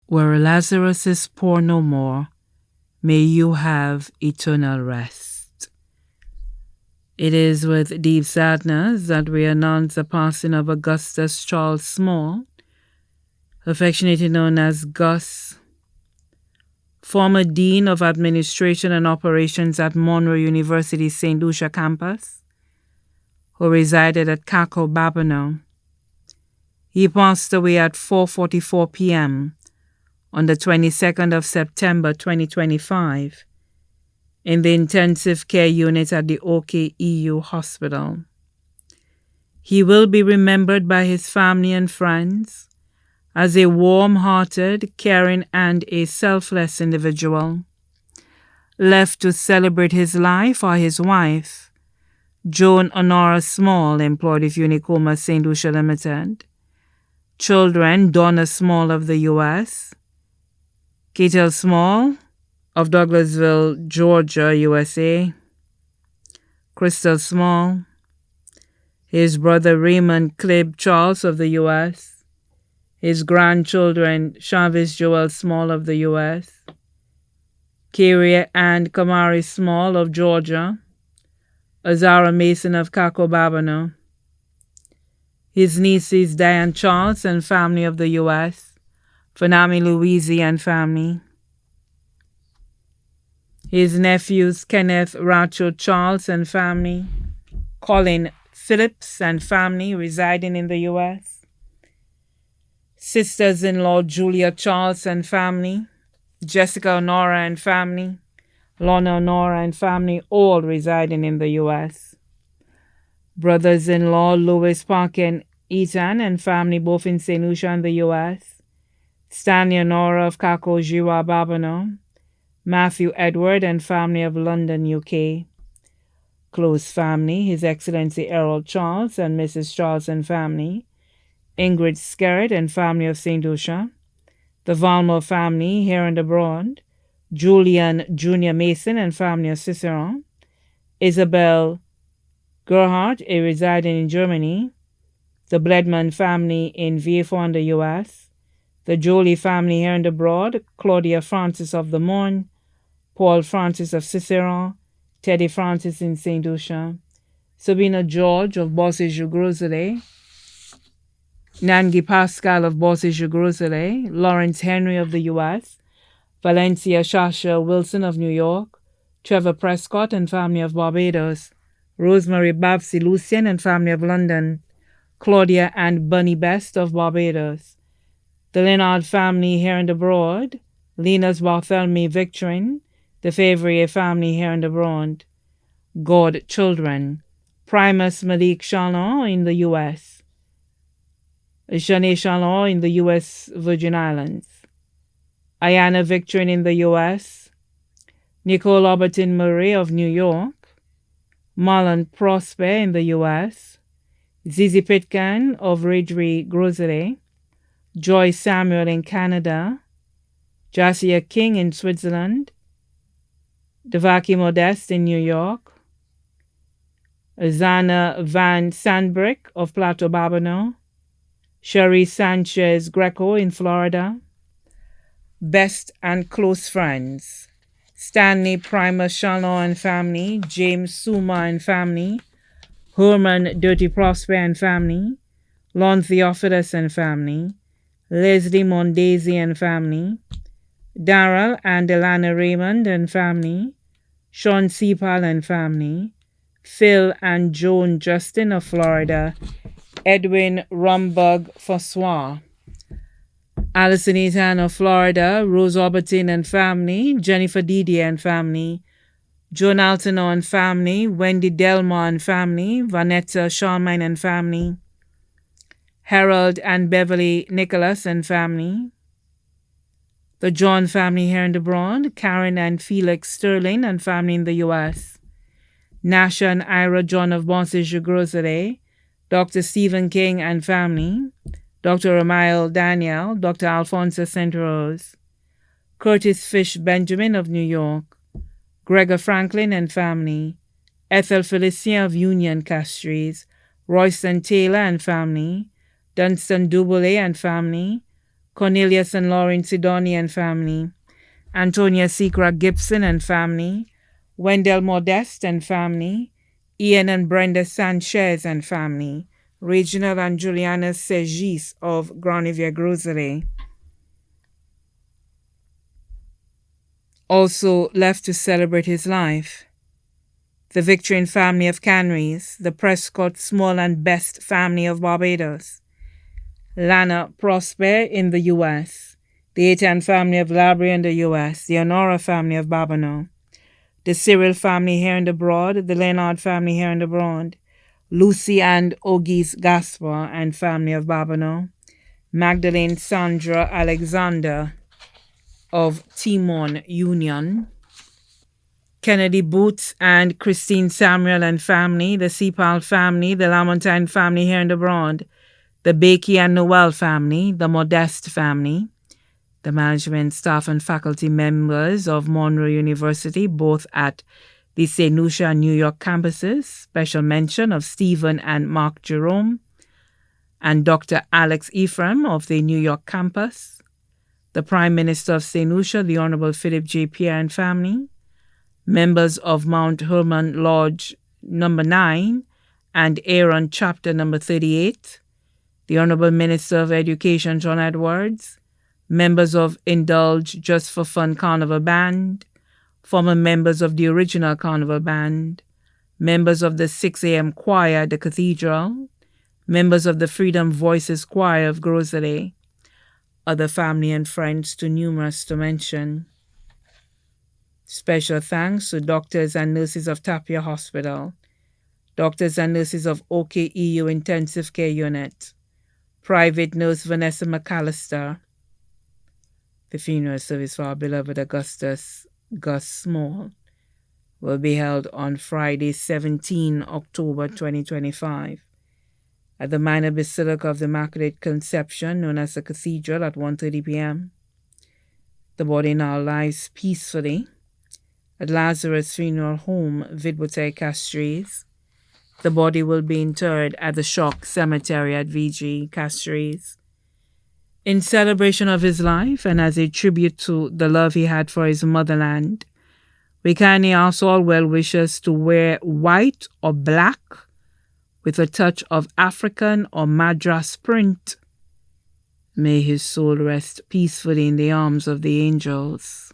Where Lazarus is poor no more, may you have eternal rest. It is with deep sadness that we announce the passing of Augustus Charles Small, affectionately known as Gus, former Dean of Administration and Operations at Monroe University St. Lucia campus, who resided at Kako, Babonneau. He passed away at 4:44 p.m. on the 22nd of September 2025 in the intensive care unit at the OKEU Hospital. He will be remembered by his family and friends as a warm-hearted, caring, and a selfless individual. Left to celebrate his life are his wife, Joan Honora Small, employed with Unicoma St. Lucia Limited, children Donna Small of the U.S., Ketel Small of Douglasville, Georgia, USA, Crystal Small, his brother Raymond Clibb Charles of the U.S., his grandchildren Chavis Joel Small of the U.S., Kyria and Kamari Small of Georgia, Azara Mason of Kako, Babonneau, his nieces Diane Charles and family of the U.S., Fanami Louise and family, his nephews Kenneth Racho Charles and family, Colin Phillips and family residing in the U.S., sisters-in-law Julia Charles and family, Jessica Honora and family, Lorna Honora and family, all residing in the U.S., brothers-in-law Louis Parker and Ethan and family, both in St. Lucia and the U.S., Stanley Honora of Kako, Jiwa, Babonneau, Matthew Edward and family of London, UK, close family, His Excellency Errol Charles and Mrs. Charles and family, Ingrid Skerritt and family of St. Lucia, the Valmore family here and abroad, Julian Jr. Mason and family of Ciceron, Isabel Gerhardt, a residing in Germany, the Bledman family in Vieux in the U.S., the Jolie family here and abroad, Claudia Francis of the Mon, Paul Francis of Ciceron, Teddy Francis in St. Lucia, Sabina George of Bossé-Jougroselay, Nangi Pascal of Bossé-Jougroselay, Lawrence Henry of the U.S., Valencia Shasha Wilson of New York, Trevor Prescott and family of Barbados, Rosemary Babsy Lucien and family of London, Claudia and Bunny Best of Barbados, the Leonard family here and abroad, Linus Bartholomew Victorin, the Favrier family here and abroad, God children, Primus Malik Chalon in the U.S., Jeanne Chalon in the U.S. Virgin Islands, Ayana Victorin in the U.S., Nicole Albertine Murray of New York, Marlon Prosper in the U.S., Zizi Pitkan of Ridgeway Groselet, Joy Samuel in Canada, Jasia King in Switzerland, Devaki Modeste in New York, Zana Van Sandbrick of Plateau Babonneau, Cherie Sanchez Greco in Florida, best and close friends, Stanley Primus Chalon and family, James Suma and family, Herman Dirty Prosper and family, Lon Theophilus and family, Leslie Mondesi and family, Darrell and Delana Raymond and family, Sean Sepal and family, Phil and Joan Justin of Florida, Edwin Rumbug Fossois, Alison Ethan of Florida, Rose Albertine and family, Jennifer Didier and family, Joan Altino and family, Wendy Delmar and family, Vanessa Charmaine and family, Harold and Beverly Nicholas and family, the John family here and abroad, Karen and Felix Sterling and family in the U.S., Nasha and Ira John of Bossé-Jougroselay, Dr. Stephen King and family, Dr. Ramael Daniel, Dr. Alfonso Centros, Curtis Fish Benjamin of New York, Gregor Franklin and family, Ethel Felicien of Union Castries, Royston Taylor and family, Dunstan Duboulet and family, Cornelius and Lauren Sidoni and family, Antonia Secra Gibson and family, Wendell Modeste and family, Ian and Brenda Sanchez and family, Reginald and Juliana Segis of Granivier Grosery. Also left to celebrate his life, the Victorine family of Canaries, the Prescott, Small and Best family of Barbados, Lana Prosper in the U.S., the Aitan family of Labrie in the U.S., the Honora family of Babonneau, the Cyril family here and abroad, the Leonard family here and abroad, Lucy and Auguste Gaspar and family of Babonneau, Magdalene Sandra Alexander of Timon Union, Kennedy Boots and Christine Samuel and family, the Sepal family, the Lamontagne family here and abroad, the Bakey and Noel family, the Modeste family, the management, staff, and faculty members of Monroe University, both at the St. Lucia and New York campuses. Special mention of Stephen and Mark Jerome and Dr. Alex Ephraim of the New York campus, the Prime Minister of St. Lucia, the Honorable Philip J. Pierre and family, members of Mount Hermon Lodge No. 9 and Aaron Chapter No. 38, the Honorable Minister of Education, John Edwards, members of Indulge Just for Fun Carnival Band, former members of the original Carnival Band, members of the 6 a.m. choir at the Cathedral, members of the Freedom Voices Choir of Grosery, other family and friends too numerous to mention. Special thanks to doctors and nurses of Tapia Hospital, doctors and nurses of OKEU Intensive Care Unit, Private Nurse Vanessa McAllister. The funeral service for our beloved Augustus Gus Small will be held on Friday, 17 October 2025 at the Minor Basilica of the Immaculate Conception, known as the Cathedral, at 1:30 p.m. The body now lies peacefully at Lazarus Funeral Home, Vidbourne, Castries. The body will be interred at the Shock Cemetery at VG, Castries. In celebration of his life and as a tribute to the love he had for his motherland, we kindly ask all well-wishers to wear white or black with a touch of African or Madras print. May his soul rest peacefully in the arms of the angels.